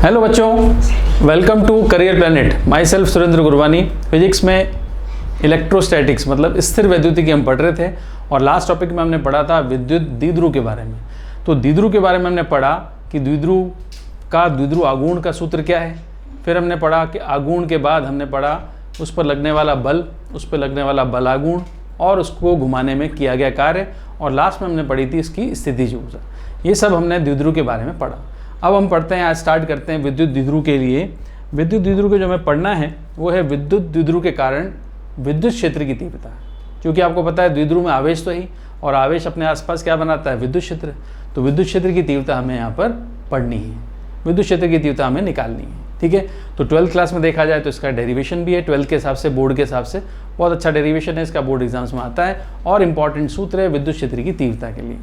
Hello बच्चों, welcome to career planet. Myself Surendra Gurwani. Physics में electrostatics मतलब स्थिर वैद्युतिकी हम पढ़ रहे थे और लास्ट टॉपिक में हमने पढ़ा था विद्युत द्विध्रुव के बारे में। तो द्विध्रुव के बारे में हमने पढ़ा कि द्विध्रुव आघूर्ण का सूत्र क्या है। फिर हमने पढ़ा कि आघूर्ण के बाद हमने पढ़ा उस पर लगने वाला बल, उस पर लगने वाला बल आघूर्ण और उसको घुमाने में किया गया कार्य, और लास्ट में हमने पढ़ी थी इसकी स्थितिज ऊर्जा। ये सब हमने द्विध्रुव के बारे में पढ़ा। अब हम पढ़ते हैं, आज स्टार्ट करते हैं विद्युत द्विध्रुव के लिए। विद्युत द्विध्रुव के जो हमें पढ़ना है वो है विद्युत द्विध्रुव के कारण विद्युत क्षेत्र की तीव्रता। क्योंकि आपको पता है द्विध्रुव में आवेश तो ही, और आवेश अपने आसपास क्या बनाता है, विद्युत क्षेत्र। तो विद्युत क्षेत्र की तीव्रता हमें यहाँ पर पढ़नी है, विद्युत क्षेत्र की तीव्रता हमें निकालनी है। ठीक है, तो 12th क्लास में देखा जाए तो इसका डेरिवेशन भी है 12th के हिसाब से, बोर्ड के हिसाब से बहुत अच्छा डेरिवेशन है इसका, बोर्ड एग्जाम्स में आता है और इंपॉर्टेंट सूत्र है विद्युत क्षेत्र की तीव्रता के लिए।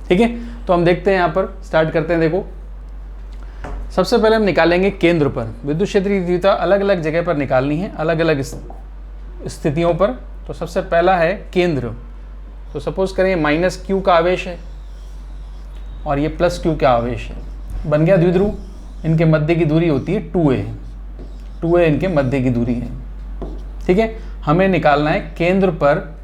ठीक है, तो हम देखते हैं, यहाँ पर स्टार्ट करते हैं। देखो, सबसे पहले हम निकालेंगे केंद्र पर विद्युत क्षेत्र की तीव्रता। अलग अलग जगह पर निकालनी है, अलग अलग स्थितियों पर। तो सबसे पहला है केंद्र। तो सपोज करें -q का आवेश है और ये +q का आवेश है, बन गया द्विध्रुव। इनके मध्य की दूरी होती है 2a इनके मध्य की दूरी है। ठीक है, हमें निकालना है केंद्र पर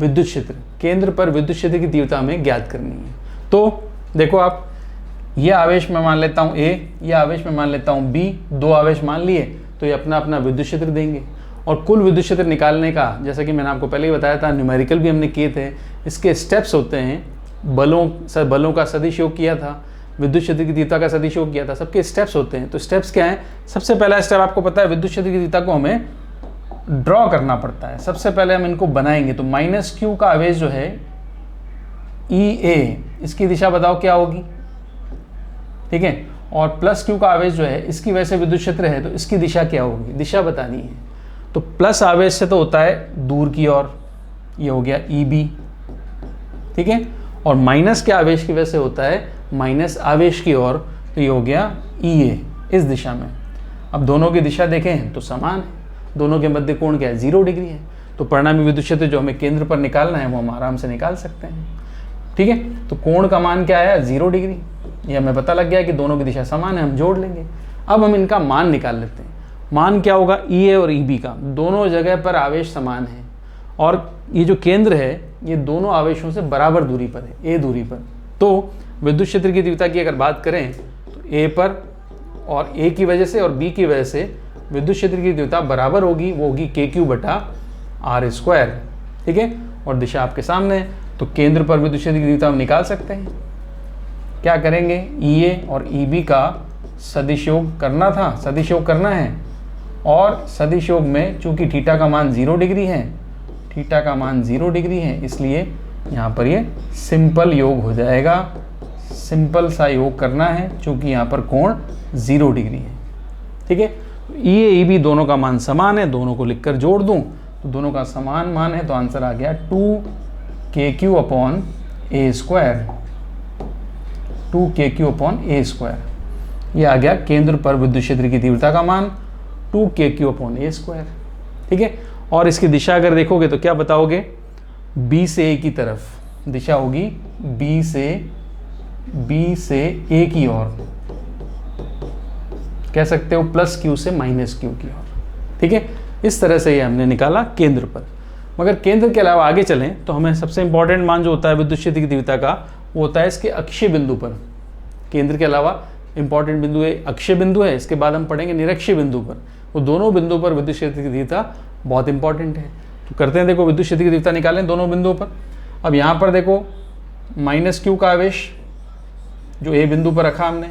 विद्युत क्षेत्र। केंद्र पर विद्युत क्षेत्र की तीव्रता हमें ज्ञात करनी है। तो देखो, आप ये आवेश में मान लेता हूँ A, ये आवेश में मान लेता हूँ B, दो आवेश मान लिए, तो ये अपना अपना विद्युत क्षेत्र देंगे। और कुल विद्युत क्षेत्र निकालने का, जैसा कि मैंने आपको पहले ही बताया था, न्यूमेरिकल भी हमने किए थे, इसके स्टेप्स होते हैं। बलों का सदिश योग किया था, विद्युत क्षेत्र की तीव्रता का सदिश योग किया था, सबके स्टेप्स होते हैं। तो स्टेप्स क्या हैं? सबसे पहला स्टेप आपको पता है, विद्युत क्षेत्र की तीव्रता को हमें ड्रॉ करना पड़ता है। सबसे पहले हम इनको बनाएंगे। तो -q का आवेश जो है EA, इसकी दिशा बताओ क्या होगी। ठीक है, और +q का आवेश जो है, इसकी वजह से विद्युत क्षेत्र है, तो इसकी दिशा क्या होगी, दिशा बतानी है। तो प्लस आवेश से तो होता है दूर की ओर, ये हो गया EB। ठीक है, और माइनस के आवेश की वजह से होता है माइनस आवेश की ओर, तो ये हो गया EA, इस दिशा में। अब दोनों की दिशा देखें तो समान है, दोनों के मध्य कोण क्या है, 0 डिग्री है। तो परिणामी विद्युत क्षेत्र जो हमें केंद्र पर निकालना है वो हम आराम से निकाल सकते हैं। ठीक है, तो कोण का मान क्या आया, 0 डिग्री। ये हमें पता लग गया कि दोनों की दिशा समान है, हम जोड़ लेंगे। अब हम इनका मान निकाल लेते हैं। मान क्या होगा, EA और EB का, दोनों जगह पर आवेश समान है और ये जो केंद्र है ये दोनों आवेशों से बराबर दूरी पर है, A दूरी पर। तो विद्युत क्षेत्र की तीव्रता की अगर बात करें तो A पर और A की वजह से और B की वजह से विद्युत क्षेत्र की तीव्रता बराबर होगी, वो होगी KQ/R²। ठीक है, और दिशा आपके सामने है। तो केंद्र पर विद्युत क्षेत्र की तीव्रता हम निकाल सकते हैं। क्या करेंगे, EA और EB का सदिश योग करना था, सदिश योग करना है। और सदिश योग में चूंकि थीटा का मान 0 डिग्री है, थीटा का मान 0 डिग्री है, इसलिए यहाँ पर ये सिंपल योग हो जाएगा। सिंपल सा योग करना है चूंकि यहाँ पर कोण 0 डिग्री है। ठीक है, EA EB दोनों का मान समान है, दोनों को लिखकर जोड़ दूं तो दोनों का समान मान है, तो आंसर आ गया 2KQ/A²। 2KQ/A², ये आ गया केंद्र पर विद्युत क्षेत्र की तीव्रता का मान 2KQ/A²। ठीक है, और इसकी दिशा अगर देखोगे तो क्या बताओगे, B से A की तरफ दिशा होगी, B से A की ओर, कह सकते हो +q से -q की ओर। ठीक है, इस तरह से ये हमने निकाला केंद्र पर। मगर केंद्र के अलावा आगे चलें तो हमें सबसे इंपॉर्टेंट मान जो होता है विद्युत क्षेत्र की तीव्रता का, वो होता है इसके अक्षीय बिंदु पर। केंद्र के अलावा इंपॉर्टेंट बिंदु है अक्षीय बिंदु है, इसके बाद हम पढ़ेंगे निरक्षीय बिंदु पर। वो दोनों बिंदु पर विद्युत क्षेत्र की तीव्रता बहुत इंपॉर्टेंट है। तो करते हैं, देखो विद्युत क्षेत्र की तीव्रता निकालें दोनों बिंदुओं पर। अब यहाँ पर देखो -q का आवेश जो A बिंदु पर रखा हमने,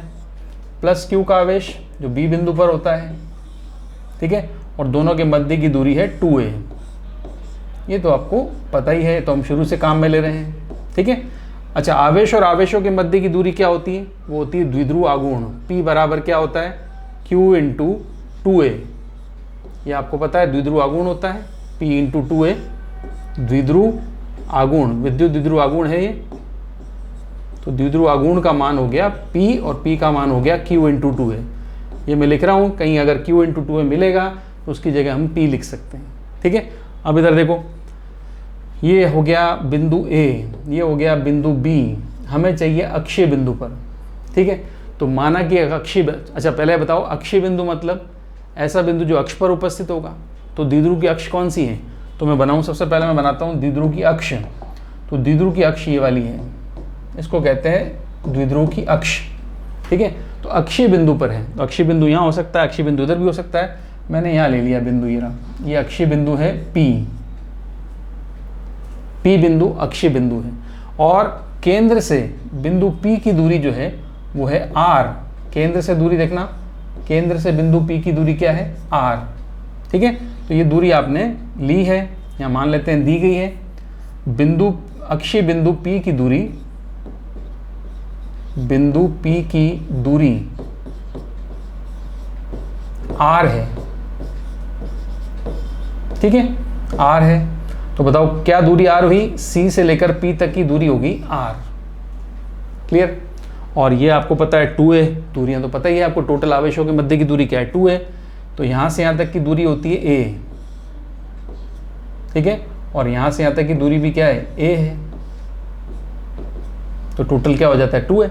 +q का आवेश जो B बिंदु पर होता है। ठीक है, और दोनों के मध्य की दूरी है 2a। ये तो आपको पता ही है, तो हम शुरू से काम में ले रहे हैं। ठीक है, अच्छा, आवेश और आवेशों के मध्य की दूरी क्या होती है, वो होती है द्विध्रुव आघूर्ण। P बराबर क्या होता है, Q × 2a। ये आपको पता है द्विध्रुव आघूर्ण होता है, P × 2a द्विध्रुव आघूर्ण, विद्युत द्विध्रुव आघूर्ण है ये। तो द्विध्रुव आघूर्ण का मान हो गया P और P का मान हो गया Q × 2a। ये मैं लिख रहा हूँ, कहीं अगर Q × 2a मिलेगा तो उसकी जगह हम P लिख सकते हैं। ठीक है, अब इधर देखो, ये हो गया बिंदु A, ये हो गया बिंदु B, हमें चाहिए अक्षीय बिंदु पर। ठीक है, तो माना कि अक्षीय, अच्छा पहले बताओ अक्षीय बिंदु मतलब ऐसा बिंदु जो अक्ष पर उपस्थित होगा। तो द्विध्रुव की अक्ष कौन सी है? तो मैं बनाऊं, सबसे पहले मैं बनाता हूं द्विध्रुव की अक्ष। तो द्विध्रुव की अक्ष ये वाली है, इसको कहते हैं द्विध्रुव की अक्ष। ठीक है, तो अक्षीय बिंदु पर है, तो अक्षीय बिंदु यहाँ हो सकता है, अक्षीय बिंदु इधर भी हो सकता है। मैंने यहाँ ले लिया बिंदु, ये रहा, ये अक्षीय बिंदु है P बिंदु अक्षीय बिंदु है। और केंद्र से बिंदु P की दूरी जो है वो है R। केंद्र से दूरी देखना, केंद्र से बिंदु P की दूरी क्या है? R। ठीक है, तो ये दूरी आपने ली है, यहाँ मान लेते हैं दी गई है। बिंदु अक्षीय बिंदु P की दूरी, बिंदु P की दूरी R है। ठीक है, R है, तो बताओ क्या दूरी R हुई? C से लेकर P तक की दूरी होगी R। क्लियर? और ये आपको पता है 2a, दूरियां तो पता ही है आपको, टोटल आवेशों के मध्य की दूरी क्या है? 2a। तो यहां से यहां तक की दूरी होती है a। ठीक है, और यहां से यहां तक की दूरी भी क्या है? a है। तो टोटल क्या हो जाता है? 2a।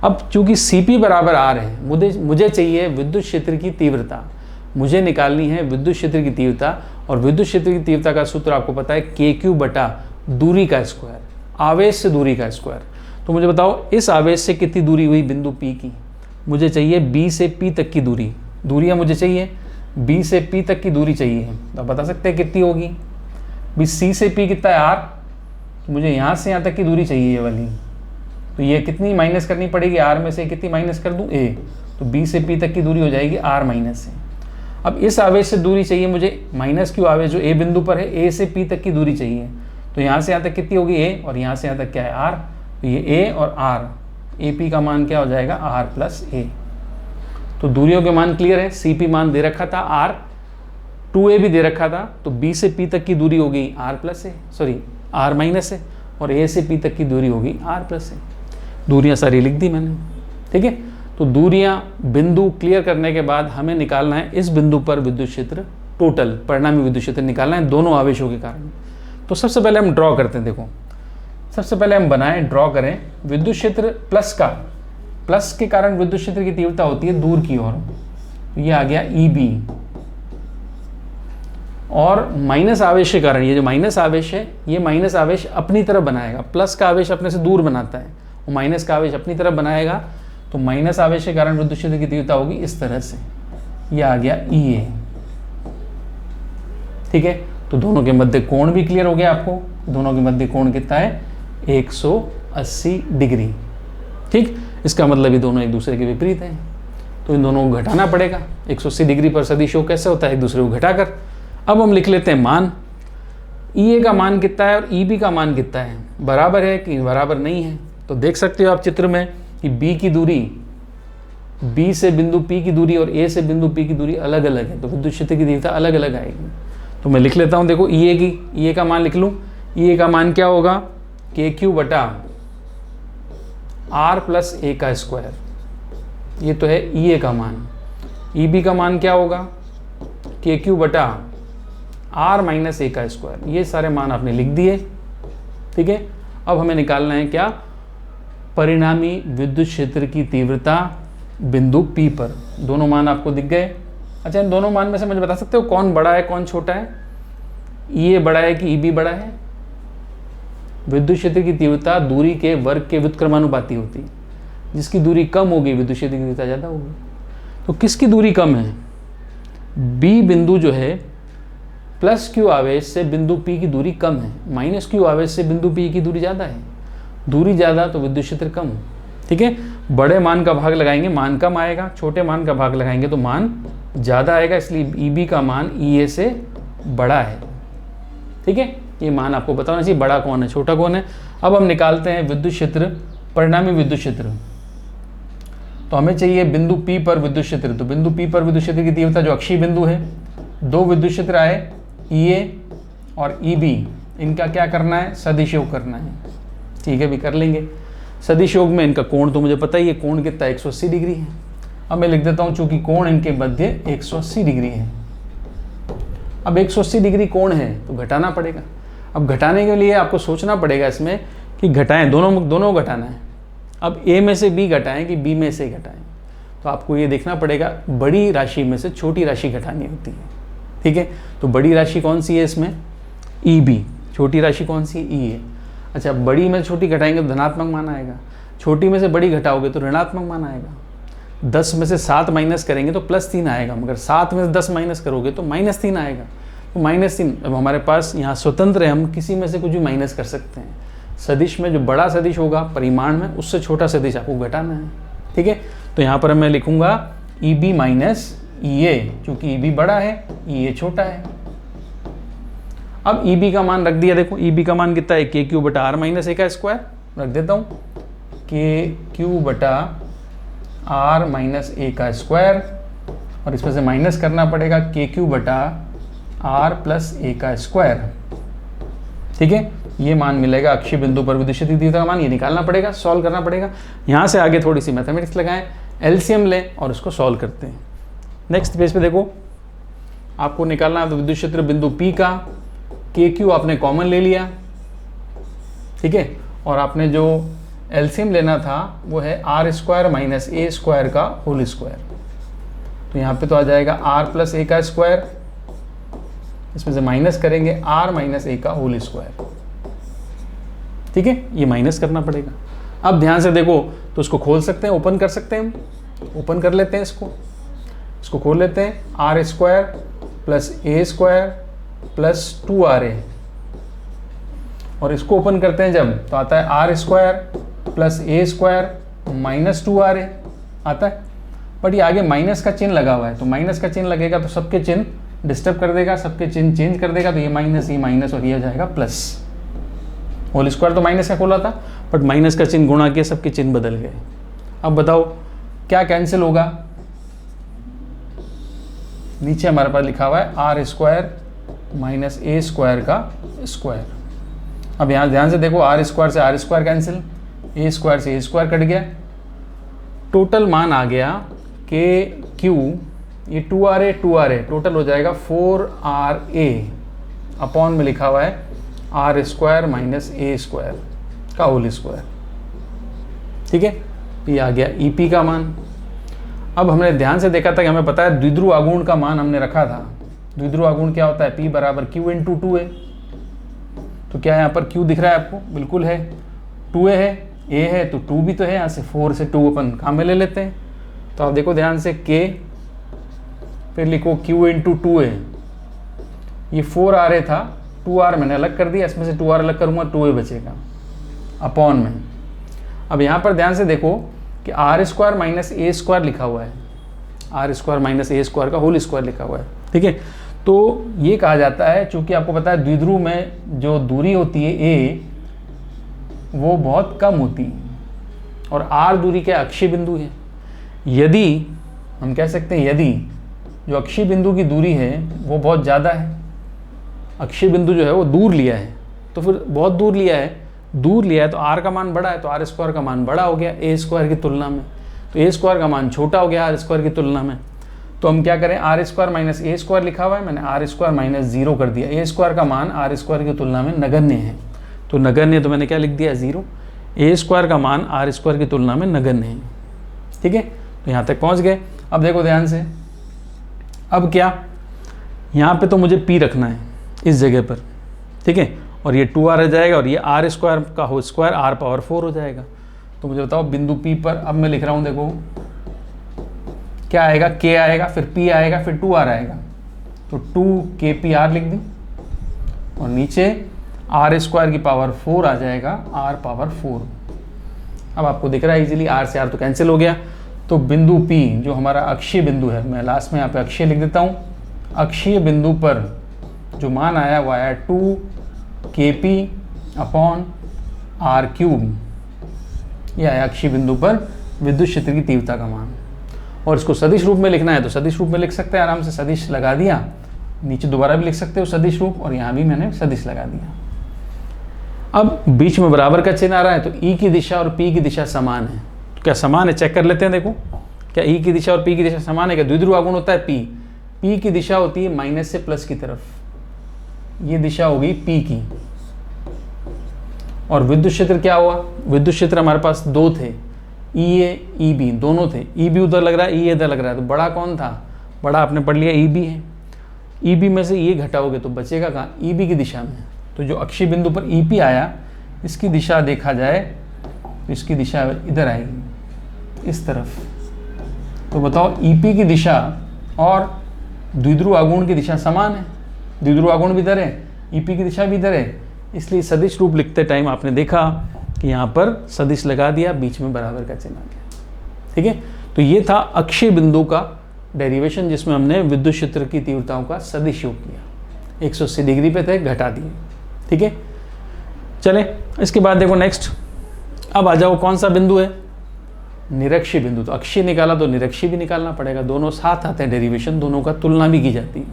अब चूंकि Cp बराबर R है, मुझे चाहिए विद्युत क्षेत्र की तीव्रता, मुझे निकालनी है विद्युत क्षेत्र की तीव्रता। और विद्युत क्षेत्र की तीव्रता का सूत्र आपको पता है KQ बटा दूरी का स्क्वायर, आवेश से दूरी का स्क्वायर। तो मुझे बताओ इस आवेश से कितनी दूरी हुई बिंदु P की? मुझे चाहिए B से P तक की दूरी, दूरियां मुझे चाहिए B से P तक की दूरी चाहिए। तो आप बता सकते हैं कितनी होगी? भी C से P कितना है? R। तो मुझे यहाँ से यहाँ तक की दूरी चाहिए ये वाली, तो ये कितनी माइनस करनी पड़ेगी? R में से कितनी माइनस कर दूँ? A। तो B से P तक की दूरी हो जाएगी R माइनस से। अब इस आवेश से दूरी चाहिए मुझे माइनस क्यू आवेश जो A बिंदु पर है, A से P तक की दूरी चाहिए। तो यहाँ से यहाँ तक कितनी होगी? A, और यहाँ से यहाँ तक क्या है? R। तो ये A और R, AP का मान क्या हो जाएगा? R plus A। तो दूरियों के मान क्लियर है। CP मान दे रखा था R, 2A भी दे रखा था, तो B से P तक की दूरी हो गई R plus A, sorry R minus A, और A से P तक की दूरी होगी R प्लस A। दूरियाँ सारी लिख दी मैंने। ठीक है, तो दूरियां बिंदु क्लियर करने के बाद हमें निकालना है इस बिंदु पर विद्युत क्षेत्र, टोटल परिणामी विद्युत क्षेत्र निकालना है दोनों आवेशों के कारण। तो सबसे पहले हम ड्रॉ करते हैं। देखो सबसे पहले हम बनाएं, ड्रॉ करें विद्युत क्षेत्र प्लस का, प्लस के कारण विद्युत क्षेत्र की तीव्रता होती है दूर की ओर, ये आ गया EB। और माइनस आवेश के कारण ये जो माइनस आवेश है, ये माइनस आवेश अपनी तरफ बनाएगा, प्लस का आवेश अपने से दूर बनाता है, वो माइनस का आवेश अपनी तरफ बनाएगा। तो माइनस आवेश के कारण विद्युत क्षेत्र की तीव्रता होगी इस तरह से, ये आ गया EA। ठीक है, तो दोनों के मध्य कोण भी क्लियर हो गया आपको, दोनों के मध्य कोण कितना है? 180 डिग्री। ठीक, इसका मतलब ये दोनों एक दूसरे के विपरीत हैं, तो इन दोनों को घटाना पड़ेगा। 180 डिग्री पर सदिश योग कैसे होता है? एक दूसरे को घटाकर। अब हम लिख लेते हैं मान, EA का मान कितना है और EB का मान कितना है, बराबर है कि बराबर नहीं है। तो देख सकते हो आप चित्र में कि B की दूरी, B से बिंदु P की दूरी और A से बिंदु P की दूरी अलग अलग है, तो विद्युत क्षेत्र की तीव्रता अलग अलग आएगी। तो मैं लिख लेता हूँ, देखो EA का मान लिख लूँ। EA का मान क्या होगा? KQ बटा R प्लस A का स्क्वायर, ये तो है EA का मान। EB का मान क्या होगा? KQ बटा R माइनस A का स्क्वायर। ये सारे मान आपने लिख दिए। ठीक है, अब हमें निकालना है क्या? परिणामी विद्युत क्षेत्र की तीव्रता बिंदु P पर। दोनों मान आपको दिख गए। अच्छा, इन दोनों मान में से मुझे बता सकते हो कौन बड़ा है कौन छोटा है? EA बड़ा है कि EB बड़ा है? विद्युत क्षेत्र की तीव्रता दूरी के वर्ग के व्युत्क्रमानुपाती होती है, जिसकी दूरी कम होगी विद्युत क्षेत्र की तीव्रता ज़्यादा होगी। तो किसकी दूरी कम है? B बिंदु जो है प्लस Q आवेश से बिंदु P की दूरी कम है, माइनस Q आवेश से बिंदु P की दूरी ज़्यादा है। दूरी ज़्यादा तो विद्युत क्षेत्र कम। ठीक है, बड़े मान का भाग लगाएंगे मान कम आएगा, छोटे मान का भाग लगाएंगे तो मान ज़्यादा आएगा, इसलिए EB का मान EA से बड़ा है। ठीक है, ये मान आपको बताना चाहिए बड़ा कौन है छोटा कौन है। अब हम निकालते हैं विद्युत क्षेत्र, परिणामी विद्युत क्षेत्र। तो हमें चाहिए बिंदु P पर विद्युत क्षेत्र, तो बिंदु P पर विद्युत क्षेत्र की तीव्रता जो अक्षीय बिंदु है, दो विद्युत क्षेत्र आए EA और EB, इनका क्या करना है? सदिश योग करना है। ठीक है, भी कर लेंगे। सदिश योग में इनका कोण तो मुझे पता ही है, कोण कितना 180 डिग्री है। अब मैं लिख देता हूँ, चूंकि कोण इनके मध्य 180 डिग्री है। अब 180 डिग्री कोण है तो घटाना पड़ेगा। अब घटाने के लिए आपको सोचना पड़ेगा इसमें कि घटाएं, दोनों घटाना है। अब ए में से बी घटाएं कि बी में से घटाएं, तो आपको ये देखना पड़ेगा बड़ी राशि में से छोटी राशि घटानी होती है। ठीक है, तो बड़ी राशि कौन सी है इसमें, ई बी, छोटी राशि कौन सी, ई है। अच्छा, बड़ी में छोटी घटाएंगे तो धनात्मक मान आएगा, छोटी में से बड़ी घटाओगे तो ऋणात्मक मान आएगा। 10 में से 7 माइनस करेंगे तो +3 आएगा, मगर 7 में से 10 माइनस करोगे तो -3 आएगा। तो -3, अब हमारे पास यहाँ स्वतंत्र है, हम किसी में से कुछ भी माइनस कर सकते हैं। सदिश में जो बड़ा सदिश होगा परिमाण में, उससे छोटा सदिश आपको घटाना है। ठीक है, तो यहाँ पर मैं लिखूंगा ई बी माइनस ई ए, चूँकि ई बी बड़ा है, ई ए छोटा है। अब ई बी का मान रख दिया, देखो ई बी का मान कितना है, के क्यू बटा आर माइनस ए का स्क्वायर रख देता हूँ, के क्यू बटा आर माइनस ए का स्क्वायर, और इसमें से माइनस करना पड़ेगा के क्यू बटा आर प्लस ए का स्क्वायर। ठीक है, ये मान मिलेगा अक्षीय बिंदु पर विद्युत क्षेत्र तीव्रता का मान, ये निकालना पड़ेगा, सॉल्व करना पड़ेगा। यहाँ से आगे थोड़ी सी मैथमेटिक्स लगाएं, एलसीएम लें और उसको सॉल्व करते हैं। नेक्स्ट पेज पे देखो, आपको निकालना है तो विद्युत क्षेत्र बिंदु पी का के क्यू आपने कॉमन ले लिया। ठीक है, और आपने जो एलसीएम लेना था वो है R square minus A square का होल स्क्वायर। तो यहाँ पे तो आ जाएगा आर प्लस ए का स्क्वायर, इसमें से माइनस करेंगे आर माइनस ए का होल स्क्वायर। ठीक है, ये माइनस करना पड़ेगा। अब ध्यान से देखो, तो इसको खोल सकते हैं, ओपन कर सकते हैं, हम ओपन कर लेते हैं, इसको खोल लेते हैं, R square plus A square plus 2RA, और इसको ओपन करते हैं जब, तो आता है R square plus A square minus 2RA आता है। बट ये आगे माइनस का चिन्ह लगा हुआ है, तो माइनस का चिन्ह लगेगा तो सबके चिन्ह डिस्टर्ब कर देगा, सबके चिन्ह चेंज कर देगा, तो ये माइनस और ये हो जाएगा प्लस। होल स्क्वायर तो माइनस का खोला था, बट माइनस का चिन्ह गुणा किया, सबके चिन्ह बदल गए। अब बताओ क्या कैंसिल होगा, नीचे हमारे पास लिखा हुआ है R square minus A square का स्क्वायर। अब यहाँ ध्यान से देखो, आर स्क्वायर से R square cancel, A square से ए स्क्वायर कट गया, टोटल मान आ गया के क्यू, ये 2RA टोटल हो जाएगा 4RA, अपॉन में लिखा हुआ है R square minus A square का होल स्क्वायर। ठीक है, ये आ गया ईपी का मान। अब हमने ध्यान से देखा था कि हमें पता है द्विध्रुव आघूर्ण का मान हमने रखा था। द्विध्रुव आघूर्ण क्या होता है, P बराबर Q इंटू 2A। तो क्या यहाँ पर Q दिख रहा है आपको, बिल्कुल है, 2A है, A है तो 2 भी तो है, यहाँ से 4 से 2 अपन काम में ले लेते हैं। तो आप देखो ध्यान से, K फिर लिखो Q इंटू 2A, ये 4RA था, 2R मैंने अलग कर दिया, इसमें से 2R अलग करूँगा, 2A बचेगा अपॉन में। अब यहाँ पर ध्यान से देखो कि R square minus A square लिखा हुआ है, R square minus A square का होल स्क्वायर लिखा हुआ है। ठीक है, तो ये कहा जाता है, चूंकि आपको पता है द्विध्रुव में जो दूरी होती है ए, वो बहुत कम होती है, और आर दूरी के अक्षीय बिंदु है। यदि हम कह सकते हैं, यदि जो अक्षीय बिंदु की दूरी है वो बहुत ज़्यादा है, अक्षीय बिंदु जो है वो दूर लिया है, तो फिर बहुत दूर लिया है, तो आर का मान बड़ा है, तो आर स्क्वायर का मान बड़ा हो गया ए स्क्वायर की तुलना में, तो ए स्क्वायर का मान छोटा हो गया आर स्क्वायर की तुलना में। तो हम क्या करें, R square minus A square लिखा हुआ है, मैंने आर स्क्वायर माइनस 0 कर दिया, ए स्क्वायर का मान आर स्क्वायर की तुलना में नगण्य है, तो नगण्य, तो मैंने क्या लिख दिया 0, ए स्क्वायर का मान आर स्क्वायर की तुलना में नगण्य है। ठीक है, तो यहाँ तक पहुँच गए। अब देखो ध्यान से, अब क्या, यहाँ पे तो मुझे P रखना है इस जगह पर। ठीक है, और ये 2R आ जाएगा, और ये आर स्क्वायर का होल स्क्वायर आर पावर 4 हो जाएगा। तो मुझे बताओ बिंदु P पर, अब मैं लिख रहा हूँ, देखो क्या आएगा, K आएगा, फिर P आएगा, फिर 2R आएगा, तो 2KPR लिख दी, और नीचे आर स्क्वायर की पावर 4 आ जाएगा, आर पावर 4। अब आपको दिख रहा है इजीली, आर से आर तो कैंसिल हो गया। तो बिंदु P जो हमारा अक्षीय बिंदु है, मैं लास्ट में यहाँ पे अक्षीय लिख देता हूँ, अक्षीय बिंदु पर जो मान आया वो आया 2KP अपॉन आर क्यूब, यह आया अक्षीय बिंदु पर विद्युत क्षेत्र की तीव्रता का मान। और इसको सदिश रूप में लिखना है तो सदिश रूप में लिख सकते हैं, आराम से सदिश लगा दिया, नीचे दोबारा भी लिख सकते हो सदिश रूप, और यहाँ भी मैंने सदिश लगा दिया। अब बीच में बराबर का चिन्ह आ रहा है, तो E की दिशा और P की दिशा समान है। तो क्या समान है, चेक कर लेते हैं। देखो क्या E की दिशा और P की दिशा समान है क्या, द्विध्रुव आघूर्ण होता है P की दिशा होती है माइनस से प्लस की तरफ, ये दिशा होगी P की। और विद्युत क्षेत्र क्या हुआ, विद्युत क्षेत्र हमारे पास 2 थे, ई ए ई बी दोनों थे, ई बी उधर लग रहा है, ई इधर लग रहा है, तो बड़ा कौन था? बड़ा आपने पढ़ लिया ई बी है। ई बी में से ये घटाओगे तो बचेगा कहाँ? ई बी की दिशा में। तो जो अक्षीय बिंदु पर ई पी आया, इसकी दिशा देखा जाए तो इसकी दिशा इधर आएगी, इस तरफ। तो बताओ ई पी की दिशा और द्विध्रुव आघूर्ण की दिशा समान है, द्विध्रुव आघूर्ण भी इधर है, ई पी की दिशा भी इधर है, इसलिए सदिश रूप लिखते टाइम आपने देखा कि यहाँ पर सदिश लगा दिया, बीच में बराबर का चिन्ह आ गया। ठीक है, तो ये था अक्षीय बिंदु का डेरिवेशन, जिसमें हमने विद्युत क्षेत्र की तीव्रताओं का सदिश योग किया। 180 डिग्री पे थे, घटा दिए। ठीक है, चले इसके बाद देखो नेक्स्ट। अब आ जाओ, कौन सा बिंदु है? निरक्षीय बिंदु। तो अक्षीय निकाला तो निरक्षीय भी निकालना पड़ेगा, दोनों साथ आते हैं डेरिवेशन, दोनों का तुलना भी की जाती है।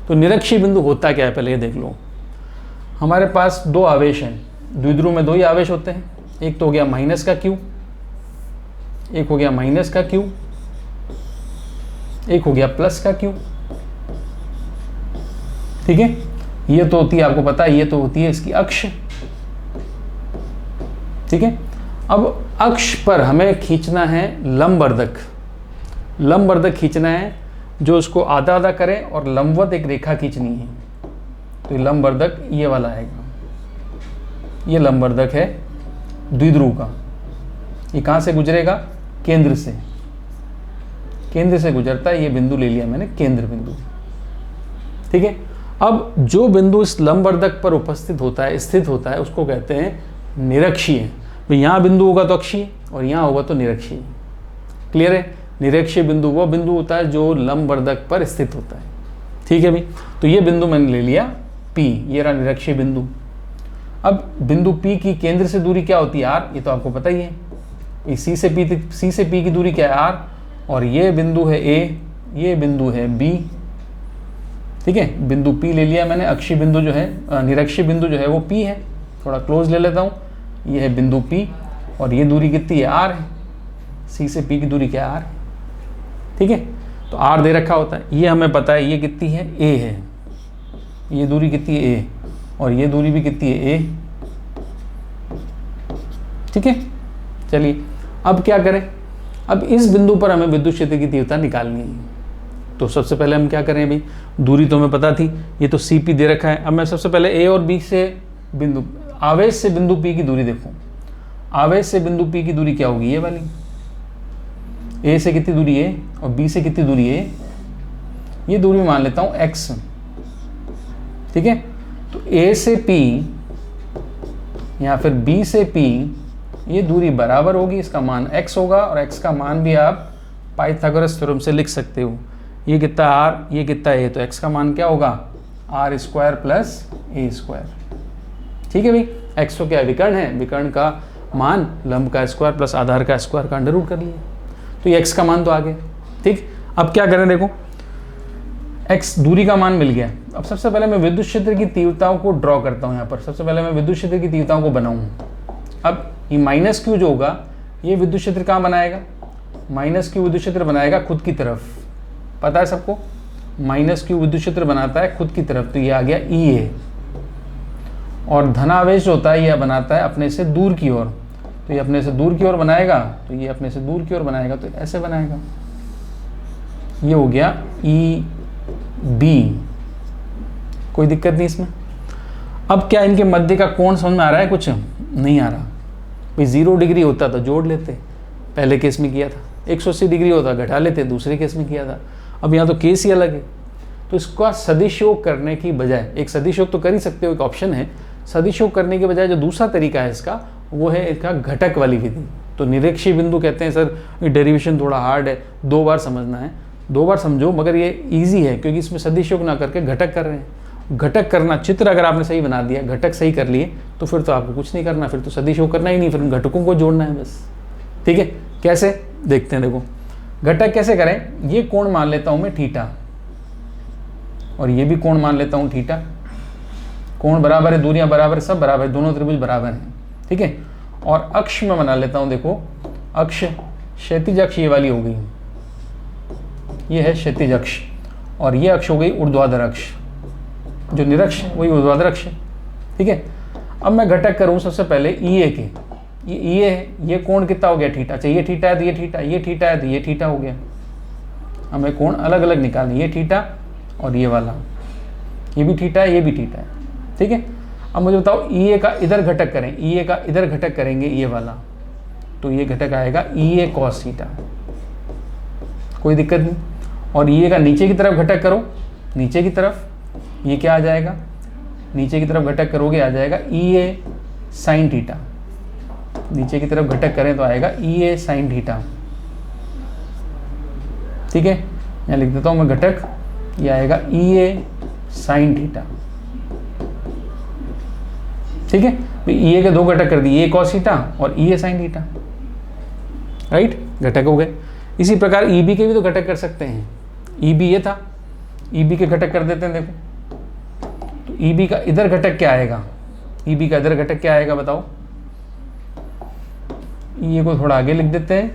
तो निरक्षीय बिंदु होता क्या है, पहले ये देख लो। हमारे पास दो आवेश हैं, द्विध्रुव में दो ही आवेश होते हैं, एक तो हो गया माइनस का क्यू, एक हो गया माइनस का क्यू, एक हो गया प्लस का क्यू। ठीक है, ये तो होती है, आपको पता है, ये तो होती है इसकी अक्ष। ठीक है, अब अक्ष पर हमें खींचना है लंबवर्धक, लंबवर्धक खींचना है जो उसको आधा आधा करे और लंबवत एक रेखा खींचनी है। तो लंबवर्धक ये वाला आएगा, ये लंबवर्धक है द्विध्रुव का। ये कहाँ से गुजरेगा? केंद्र से, केंद्र से गुजरता है। ये बिंदु ले लिया मैंने, केंद्र बिंदु। ठीक है, अब जो बिंदु इस लंबवर्धक पर उपस्थित होता है, स्थित होता है, उसको कहते हैं निरक्षीय। तो यहाँ बिंदु होगा तो अक्षीय और यहाँ होगा तो निरक्षीय। क्लियर है? निरक्षीय बिंदु वो बिंदु होता है जो लंबवर्धक पर स्थित होता है। ठीक है भाई, तो ये बिंदु मैंने ले लिया P, ये रहा निरक्षीय बिंदु। अब बिंदु P की केंद्र से दूरी क्या होती है? R, ये तो आपको पता ही है। C से P की दूरी क्या है? R। और ये बिंदु है A, ये बिंदु है B। ठीक है, बिंदु P ले लिया मैंने। अक्षीय बिंदु जो है, निरक्षीय बिंदु जो है वो P है। थोड़ा क्लोज ले लेता हूँ, ये है बिंदु P और ये दूरी कितनी है? R है। C से P की दूरी क्या है? R है। ठीक है, तो R दे रखा होता है, ये हमें पता है, ये कितनी है? A है। ये दूरी कितनी है? A। और ये दूरी भी कितनी है? A। ठीक है, चलिए अब क्या करें? अब इस बिंदु पर हमें विद्युत क्षेत्र की तीव्रता निकालनी है। तो सबसे पहले हम क्या करें भाई? दूरी तो हमें पता थी, ये तो CP दे रखा है। अब मैं सबसे पहले A और B से बिंदु, आवेश से बिंदु P की दूरी देखूं। आवेश से बिंदु P की दूरी क्या होगी? ये वाली। A से कितनी दूरी है और B से कितनी दूरी है? ये दूरी मान लेता हूं x। ठीक है, तो A से P या फिर B से P, ये दूरी बराबर होगी, इसका मान x होगा और x का मान भी आप पाइथागोरस थ्योरम से लिख सकते हो। ये कितना r, ये कितना a, तो x का मान क्या होगा? r square plus a square. ठीक है भाई, x तो क्या है? विकर्ण है, विकर्ण का मान लंब का स्क्वायर प्लस आधार का स्क्वायर का अंडर रूट कर लिया, तो ये x का मान तो आ गया। ठीक, अब क्या करें? देखो x दूरी का मान मिल गया। अब सबसे पहले मैं विद्युत क्षेत्र की तीव्रताओं को ड्रॉ करता हूँ। यहाँ पर सबसे पहले मैं विद्युत क्षेत्र की तीव्रताओं को बनाऊँ। अब ये माइनस क्यू जो होगा, ये विद्युत क्षेत्र कहाँ बनाएगा? माइनस क्यू विद्युत क्षेत्र बनाएगा खुद की तरफ, पता है सबको? माइनस क्यू विद्युत क्षेत्र बनाता है खुद की तरफ, तो ये आ गया EA। और धनावेश जो होता है यह बनाता है अपने से दूर की ओर, तो ये अपने से दूर की ओर बनाएगा, तो ये अपने से दूर की ओर बनाएगा, तो ऐसे बनाएगा। ये हो गया EB, कोई दिक्कत नहीं इसमें। अब क्या इनके मध्य का कोण समझ में आ रहा है? कुछ नहीं आ रहा भाई। 0 डिग्री होता तो जोड़ लेते, पहले केस में किया था। 180 डिग्री होता घटा लेते, दूसरे केस में किया था। अब यहाँ तो केस ही अलग है, तो इसका सदिश योग करने की बजाय, एक सदिश योग तो कर ही सकते हो, एक ऑप्शन है। सदिश योग करने के बजाय जो दूसरा तरीका है इसका, वो है इसका घटक वाली विधि। तो निरक्षीय बिंदु कहते हैं सर डेरिवेशन थोड़ा हार्ड है, 2 बार समझना है। 2 बार समझो, मगर ये ईजी है क्योंकि इसमें सदिश योग ना करके घटक कर रहे हैं। घटक करना, चित्र अगर आपने सही बना दिया, घटक सही कर लिए, तो फिर तो आपको कुछ नहीं करना, फिर तो सदिश योग करना ही नहीं, फिर घटकों को जोड़ना है बस। ठीक है, कैसे देखते हैं? देखो घटक कैसे करें? ये कोण मान लेता हूं मैं थीटा, और ये भी कोण मान लेता हूं थीटा। कोण बराबर है, दूरियां बराबर है, सब बराबर है, दोनों त्रिभुज बराबर हैं। ठीक है, और अक्ष में बना लेता हूं। देखो अक्ष, क्षैतिज अक्ष ये वाली हो गई, ये है क्षैतिज अक्ष, और ये अक्ष हो गई ऊर्ध्वाधर अक्ष। जो निरक्ष वही ऊर्ध्वाधर अक्ष है। ठीक है, अब मैं घटक करूं सबसे पहले EA के, ये है, ये कोण कितना हो गया थीटा। अच्छा ये थीटा है तो ये थीटा, ये थीटा है तो ये थीटा हो गया। हमें कोण अलग अलग निकालने, ये थीटा और ये वाला, ये भी थीटा है, ये भी थीटा है, ठीक है। अब मुझे बताओ ई ए का इधर घटक करें, ई ए का इधर घटक करेंगे ये वाला, तो ये घटक आएगा ई ए कॉस थीटा, कोई दिक्कत नहीं। और ई ए का नीचे की तरफ घटक करो, नीचे की तरफ ये क्या आ जाएगा, नीचे की तरफ घटक करोगे आ जाएगा ई ए साइन थीटा। नीचे की तरफ घटक करें तो आएगा ई ए साइन थीटा, ठीक है। यहाँ लिख देता हूँ मैं घटक, ये आएगा ई ए साइन थीटा, ठीक है। तो ई ए के दो घटक कर दिए, ए कॉस थीटा और ई ए साइन थीटा, राइट, घटक हो गए। इसी प्रकार ई बी के भी तो घटक कर सकते हैं। ई बी ये था, ई बी के घटक कर देते हैं, देखो तो ई बी का इधर घटक क्या आएगा, ई बी का इधर घटक क्या आएगा बताओ। ई ए को थोड़ा आगे लिख देते हैं,